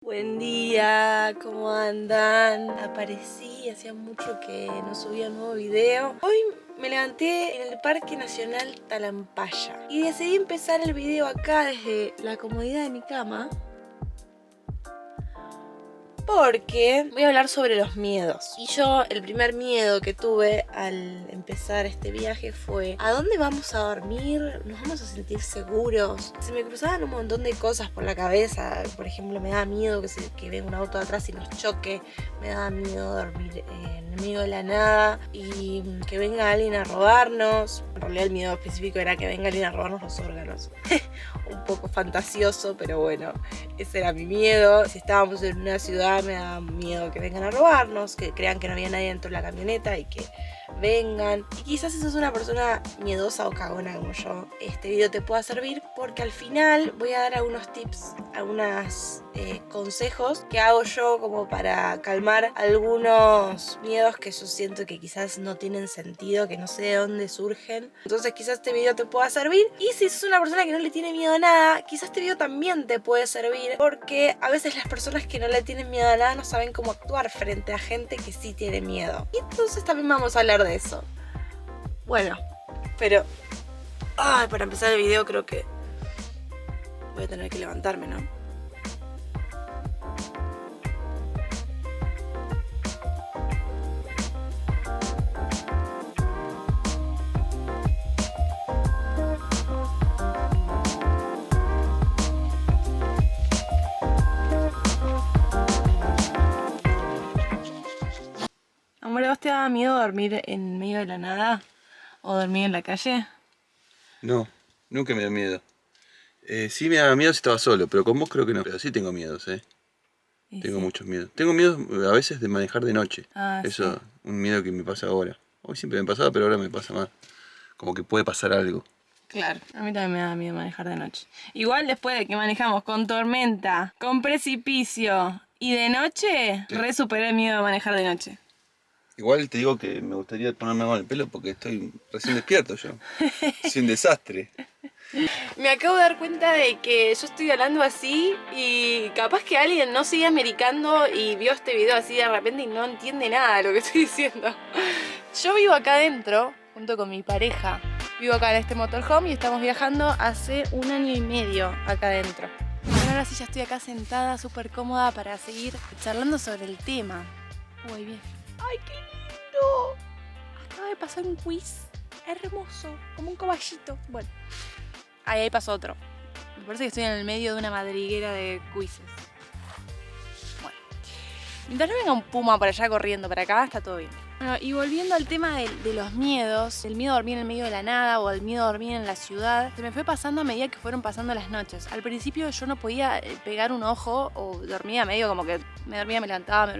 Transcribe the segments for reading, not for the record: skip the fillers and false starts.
Buen día, ¿cómo andan? Aparecí, hacía mucho que no subía un nuevo video. Hoy me levanté en el Parque Nacional Talampaya y decidí empezar el video acá desde la comodidad de mi cama, porque voy a hablar sobre los miedos. Y yo, el primer miedo que tuve al empezar este viaje fue: ¿a dónde vamos a dormir? ¿Nos vamos a sentir seguros? Se me cruzaban un montón de cosas por la cabeza. Por ejemplo, me daba miedo que venga un auto de atrás y nos choque. Me daba miedo dormir en el medio de la nada y que venga alguien a robarnos. En realidad el miedo específico era que venga alguien a robarnos los órganos. Un poco fantasioso, pero bueno, ese era mi miedo. Si estábamos en una ciudad me daba miedo que vengan a robarnos, que crean que no había nadie dentro de la camioneta y que vengan. Y quizás si sos una persona miedosa o cagona como yo, este video te pueda servir, porque al final voy a dar algunos tips, algunos consejos que hago yo como para calmar algunos miedos que yo siento que quizás no tienen sentido, que no sé de dónde surgen. Entonces quizás este video te pueda servir. Y si sos una persona que no le tiene miedo a nada, quizás este video también te puede servir, porque a veces las personas que no le tienen miedo a nada no saben cómo actuar frente a gente que sí tiene miedo. Y entonces también vamos a hablar de eso. Bueno, pero para empezar el video creo que voy a tener que levantarme, ¿no? Amor, ¿a vos te daba miedo dormir en medio de la nada? ¿O dormir en la calle? No, nunca me da miedo. Sí me da miedo si estaba solo, pero con vos creo que no. Pero sí tengo miedos, Y Tengo sí. muchos miedos. Tengo miedo a veces de manejar de noche. Sí. Eso, un miedo que me pasa ahora. Hoy siempre me pasaba, pero ahora me pasa más. Como que puede pasar algo. Claro, a mí también me da miedo manejar de noche. Igual después de que manejamos con tormenta, con precipicio y de noche, Sí. re superé el miedo de manejar de noche. Igual te digo que me gustaría ponerme algo en el pelo porque estoy recién despierto yo. Soy un desastre. Me acabo de dar cuenta de que yo estoy hablando así y capaz que alguien no sigue americando y vio este video así de repente y no entiende nada de lo que estoy diciendo. Yo vivo acá adentro, junto con mi pareja. Vivo acá en este motorhome y estamos viajando hace 1 año y medio acá adentro. Bueno, ahora sí ya estoy acá sentada, súper cómoda para seguir charlando sobre el tema. Uy, bien. ¡Ay, qué lindo! Acaba de pasar un quiz hermoso, como un caballito. Bueno. Ahí pasó otro. Me parece que estoy en el medio de una madriguera de quizzes. Bueno. Mientras no venga un puma por allá corriendo para acá, está todo bien. Bueno, y volviendo al tema de los miedos, el miedo a dormir en el medio de la nada o el miedo a dormir en la ciudad, se me fue pasando a medida que fueron pasando las noches. Al principio yo no podía pegar un ojo o dormía medio como que me dormía, me levantaba,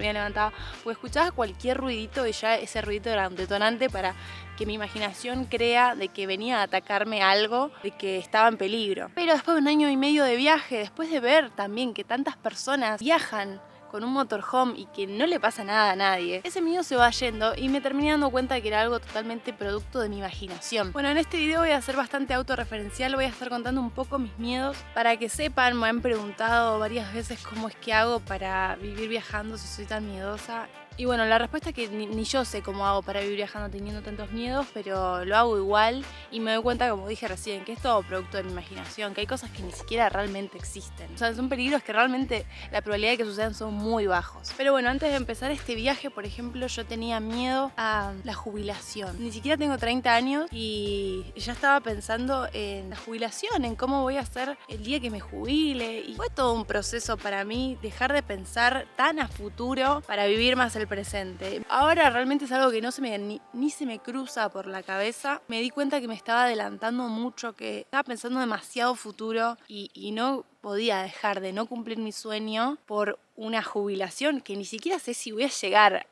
porque escuchaba cualquier ruidito y ya ese ruidito era un detonante para que mi imaginación crea de que venía a atacarme algo, de que estaba en peligro. Pero después de 1 año y medio de viaje, después de ver también que tantas personas viajan con un motorhome y que no le pasa nada a nadie, ese miedo se va yendo y me terminé dando cuenta de que era algo totalmente producto de mi imaginación. Bueno, en este video voy a ser bastante autorreferencial, voy a estar contando un poco mis miedos para que sepan. Me han preguntado varias veces cómo es que hago para vivir viajando si soy tan miedosa. Y bueno, la respuesta es que ni yo sé cómo hago para vivir viajando teniendo tantos miedos, pero lo hago igual y me doy cuenta, como dije recién, que es todo producto de mi imaginación, que hay cosas que ni siquiera realmente existen. O sea, son peligros que realmente la probabilidad de que sucedan son muy bajos. Pero bueno, antes de empezar este viaje, por ejemplo, yo tenía miedo a la jubilación. Ni siquiera tengo 30 años y ya estaba pensando en la jubilación, en cómo voy a hacer el día que me jubile. Y fue todo un proceso para mí dejar de pensar tan a futuro para vivir más el presente. Ahora realmente es algo que no se me ni se me cruza por la cabeza. Me di cuenta que me estaba adelantando mucho, que estaba pensando demasiado futuro y no podía dejar de no cumplir mi sueño por una jubilación que ni siquiera sé si voy a llegar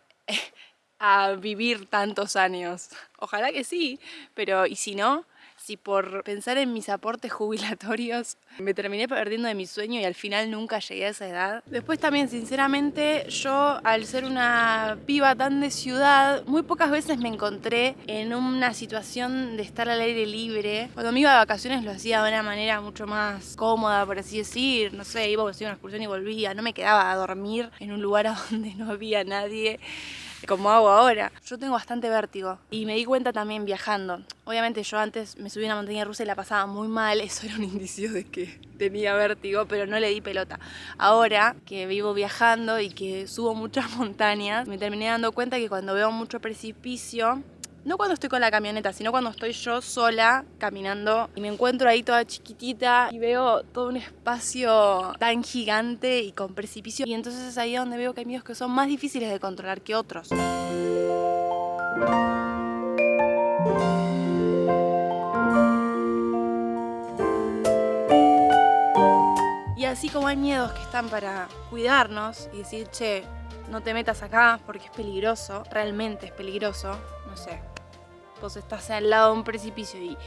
a vivir tantos años. Ojalá que sí, pero ¿y si no? y por pensar en mis aportes jubilatorios me terminé perdiendo de mi sueño y al final nunca llegué a esa edad. Después también, sinceramente, yo al ser una piba tan de ciudad, muy pocas veces me encontré en una situación de estar al aire libre. Cuando me iba de vacaciones lo hacía de una manera mucho más cómoda, por así decir. No sé, iba a hacer una excursión y volvía. No me quedaba a dormir en un lugar donde no había nadie, como hago ahora. Yo tengo bastante vértigo y me di cuenta también viajando. Obviamente yo antes me subí a una montaña rusa y la pasaba muy mal, eso era un indicio de que tenía vértigo, pero no le di pelota. Ahora que vivo viajando y que subo muchas montañas, me terminé dando cuenta que cuando veo mucho precipicio, no cuando estoy con la camioneta, sino cuando estoy yo sola caminando y me encuentro ahí toda chiquitita y veo todo un espacio tan gigante y con precipicio, y entonces es ahí donde veo que hay miedos que son más difíciles de controlar que otros. Y así como hay miedos que están para cuidarnos y decir, che, no te metas acá porque es peligroso, realmente es peligroso, no sé. Vos estás al lado de un precipicio y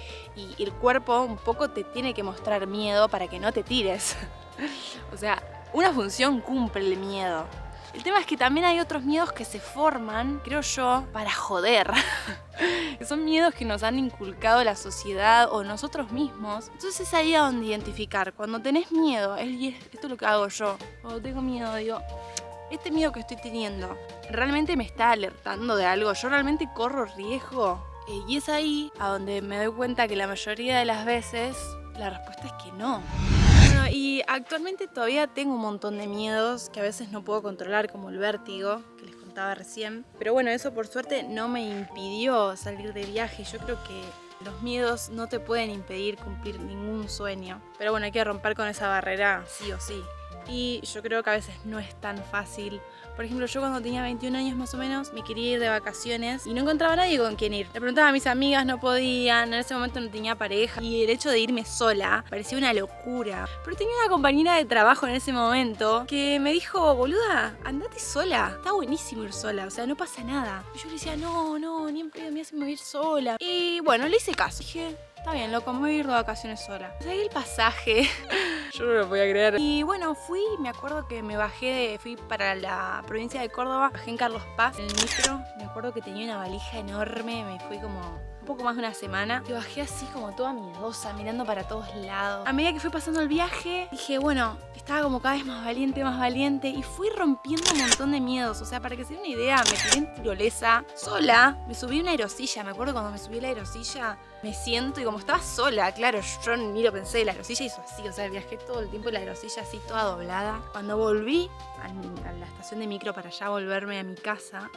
el cuerpo un poco te tiene que mostrar miedo para que no te tires. O sea, una función cumple el miedo. El tema es que también hay otros miedos que se forman, creo yo, para joder. Que son miedos que nos han inculcado la sociedad o nosotros mismos. Entonces es ahí a donde identificar. Cuando tenés miedo, esto es lo que hago yo. Cuando tengo miedo, digo, este miedo que estoy teniendo, ¿realmente me está alertando de algo? ¿Yo realmente corro riesgo? Y es ahí a donde me doy cuenta que la mayoría de las veces la respuesta es que no. Bueno, y actualmente todavía tengo un montón de miedos que a veces no puedo controlar, como el vértigo, que les contaba recién. Pero bueno, eso por suerte no me impidió salir de viaje. Yo creo que los miedos no te pueden impedir cumplir ningún sueño. Pero bueno, hay que romper con esa barrera sí o sí. Y yo creo que a veces no es tan fácil. Por ejemplo, yo cuando tenía 21 años más o menos, me quería ir de vacaciones y no encontraba a nadie con quien ir. Le preguntaba a mis amigas, no podían, en ese momento no tenía pareja y el hecho de irme sola parecía una locura. Pero tenía una compañera de trabajo en ese momento que me dijo, boluda, andate sola, está buenísimo ir sola, o sea, no pasa nada. Y yo le decía, no, ni en pedo me hacen ir sola. Y bueno, le hice caso. Dije, está bien, loco, me voy a ir de vacaciones sola. Saqué el pasaje. Yo no lo podía creer. Y bueno, me acuerdo que fui para la provincia de Córdoba, bajé en Carlos Paz, en el micro. Me acuerdo que tenía una valija enorme, me fui como un poco más de una semana. Y bajé así como toda miedosa, mirando para todos lados. A medida que fui pasando el viaje, dije, bueno, estaba como cada vez más valiente. Y fui rompiendo un montón de miedos. O sea, para que se den una idea, me tiré en tirolesa, sola. Me subí a una aerosilla, me acuerdo cuando me subí a la aerosilla, me siento y como estaba sola, claro, yo ni lo pensé, la aerosilla hizo así, o sea, viajé todo el tiempo en la aerosilla así toda doblada. Cuando volví a la estación de micro para ya volverme a mi casa,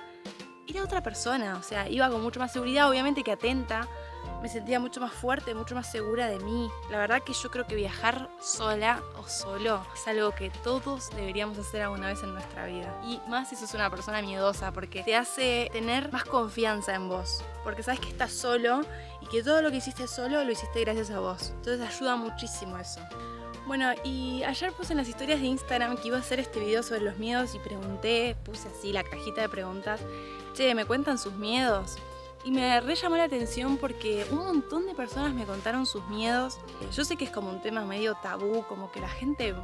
era otra persona, o sea, iba con mucho más seguridad, obviamente que atenta, me sentía mucho más fuerte, mucho más segura de mí. La verdad que yo creo que viajar sola o solo es algo que todos deberíamos hacer alguna vez en nuestra vida. Y más si sos una persona miedosa, porque te hace tener más confianza en vos. Porque sabes que estás solo y que todo lo que hiciste solo lo hiciste gracias a vos. Entonces ayuda muchísimo eso. Bueno, y ayer puse en las historias de Instagram que iba a hacer este video sobre los miedos y puse así la cajita de preguntas. Che, ¿me cuentan sus miedos? Y me re llamó la atención porque un montón de personas me contaron sus miedos. Yo sé que es como un tema medio tabú, como que la gente,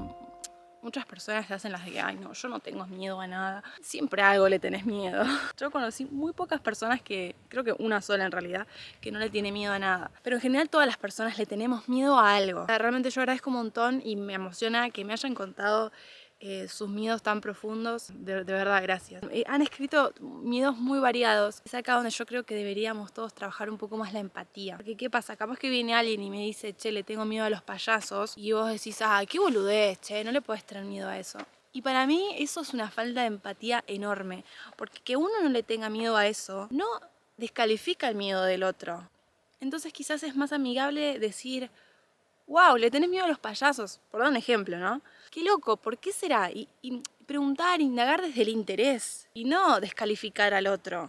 muchas personas se hacen las de que, ay no, yo no tengo miedo a nada. Siempre a algo le tenés miedo. Yo conocí muy pocas personas creo que una sola en realidad, que no le tiene miedo a nada. Pero en general todas las personas le tenemos miedo a algo. Realmente yo agradezco un montón y me emociona que me hayan contado sus miedos tan profundos, de verdad, gracias. Han escrito miedos muy variados. Es acá donde yo creo que deberíamos todos trabajar un poco más la empatía. Porque ¿qué pasa? Capaz que viene alguien y me dice, che, le tengo miedo a los payasos, y vos decís, ay, qué boludez, che, no le podés tener miedo a eso. Y para mí eso es una falta de empatía enorme, porque que uno no le tenga miedo a eso no descalifica el miedo del otro. Entonces quizás es más amigable decir, wow, le tenés miedo a los payasos, por dar un ejemplo, ¿no? Qué loco, ¿por qué será? Y preguntar, indagar desde el interés y no descalificar al otro.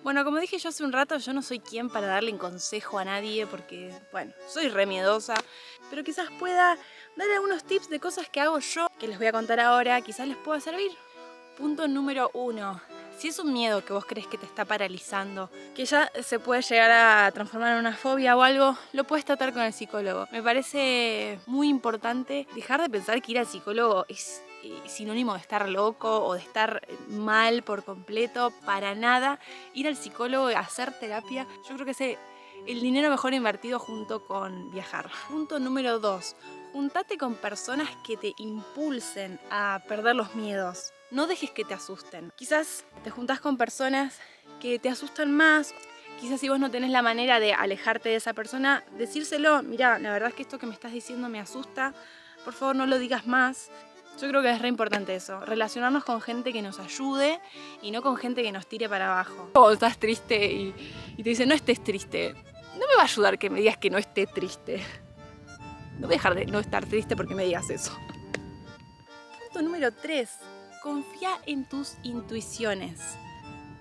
Bueno, como Como dije yo hace un rato, yo no soy quien para darle un consejo a nadie porque, bueno, soy re miedosa, pero quizás pueda darle algunos tips de cosas que hago yo, que les voy a contar ahora, quizás les pueda servir. Punto número 1. Si es un miedo que vos crees que te está paralizando, que ya se puede llegar a transformar en una fobia o algo, lo puedes tratar con el psicólogo. Me parece muy importante dejar de pensar que ir al psicólogo es sinónimo de estar loco o de estar mal por completo. Para nada. Ir al psicólogo y hacer terapia, yo creo que es el dinero mejor invertido junto con viajar. Punto número 2. Juntate con personas que te impulsen a perder los miedos. No dejes que te asusten. Quizás te juntás con personas que te asustan más. Quizás si vos no tenés la manera de alejarte de esa persona, decírselo, mirá, la verdad es que esto que me estás diciendo me asusta, por favor no lo digas más. Yo creo que es re importante eso, relacionarnos con gente que nos ayude y no con gente que nos tire para abajo. O estás triste y te dicen, no estés triste. No me va a ayudar que me digas que no esté triste. No voy a dejar de no estar triste porque me digas eso. Punto número 3. Confía en tus intuiciones.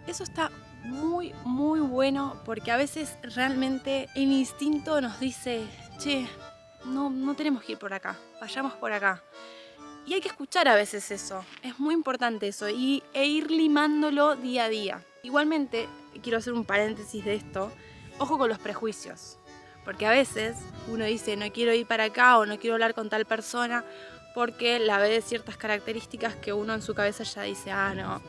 Eso está muy, muy bueno porque a veces realmente el instinto nos dice, che, no tenemos que ir por acá, vayamos por acá. Y hay que escuchar a veces eso, es muy importante eso e ir limándolo día a día. Igualmente, quiero hacer un paréntesis de esto, ojo con los prejuicios. Porque a veces uno dice, no quiero ir para acá o no quiero hablar con tal persona porque la ve de ciertas características que uno en su cabeza ya dice, ah, no,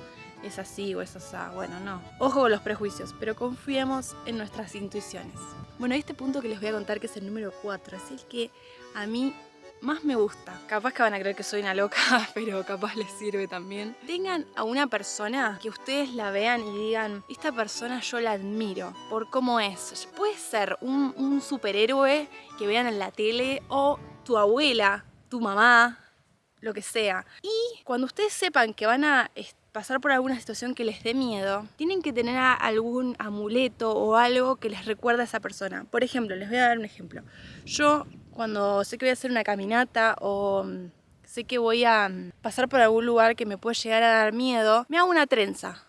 es así o es así. Bueno, no. Ojo con los prejuicios, pero confiemos en nuestras intuiciones. Bueno, este punto que les voy a contar, que es el número 4, es el que a mí más me gusta. Capaz que van a creer que soy una loca, pero capaz les sirve también. Tengan a una persona que ustedes la vean y digan, esta persona yo la admiro por cómo es. Puede ser un superhéroe que vean en la tele o tu abuela, tu mamá, lo que sea. Y cuando ustedes sepan que van a pasar por alguna situación que les dé miedo, tienen que tener algún amuleto o algo que les recuerde a esa persona. Por ejemplo, les voy a dar un ejemplo. Yo, cuando sé que voy a hacer una caminata o sé que voy a pasar por algún lugar que me puede llegar a dar miedo, me hago una trenza.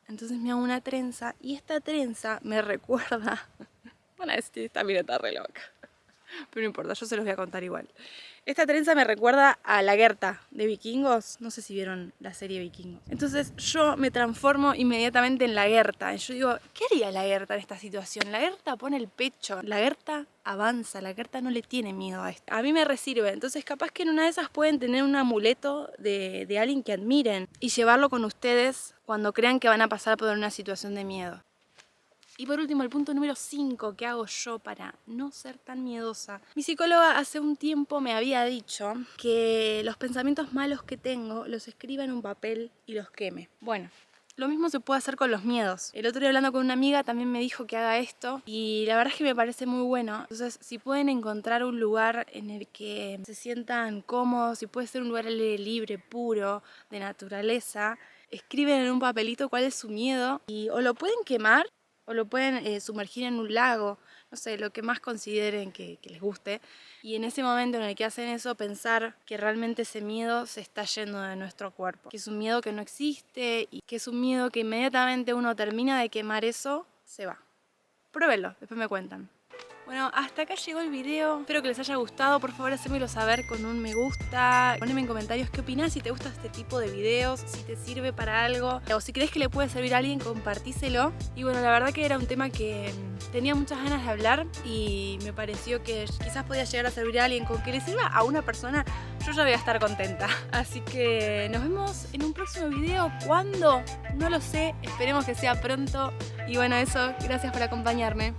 Entonces me hago una trenza y esta trenza me recuerda... Van a decir, esta mina está re loca. Pero no importa, yo se los voy a contar igual. Esta trenza me recuerda a la Gerta de Vikingos. No sé si vieron la serie Vikingos. Entonces yo me transformo inmediatamente en la Gerta. Y yo digo, ¿qué haría la Gerta en esta situación? La Gerta pone el pecho. La Gerta avanza. La Gerta no le tiene miedo a esto. A mí me resirve. Entonces capaz que en una de esas pueden tener un amuleto de alguien que admiren. Y llevarlo con ustedes cuando crean que van a pasar por una situación de miedo. Y por último, el punto número 5 que hago yo para no ser tan miedosa. Mi psicóloga hace un tiempo me había dicho que los pensamientos malos que tengo los escriba en un papel y los queme. Bueno, lo mismo se puede hacer con los miedos. El otro día hablando con una amiga también me dijo que haga esto y la verdad es que me parece muy bueno. Entonces, si pueden encontrar un lugar en el que se sientan cómodos, si puede ser un lugar libre, puro, de naturaleza, escriben en un papelito cuál es su miedo y o lo pueden quemar o lo pueden sumergir en un lago, no sé, lo que más consideren que les guste. Y en ese momento en el que hacen eso, pensar que realmente ese miedo se está yendo de nuestro cuerpo. Que es un miedo que no existe y que es un miedo que inmediatamente uno termina de quemar eso, se va. Pruébenlo, después me cuentan. Bueno, hasta acá llegó el video. Espero que les haya gustado. Por favor, hacémelo saber con un me gusta. Poneme en comentarios qué opinás, si te gusta este tipo de videos, si te sirve para algo. O si crees que le puede servir a alguien, compartíselo. Y bueno, la verdad que era un tema que tenía muchas ganas de hablar y me pareció que quizás podía llegar a servir a alguien. Con que le sirva a una persona, yo ya voy a estar contenta. Así que nos vemos en un próximo video. ¿Cuándo? No lo sé. Esperemos que sea pronto. Y bueno, eso. Gracias por acompañarme.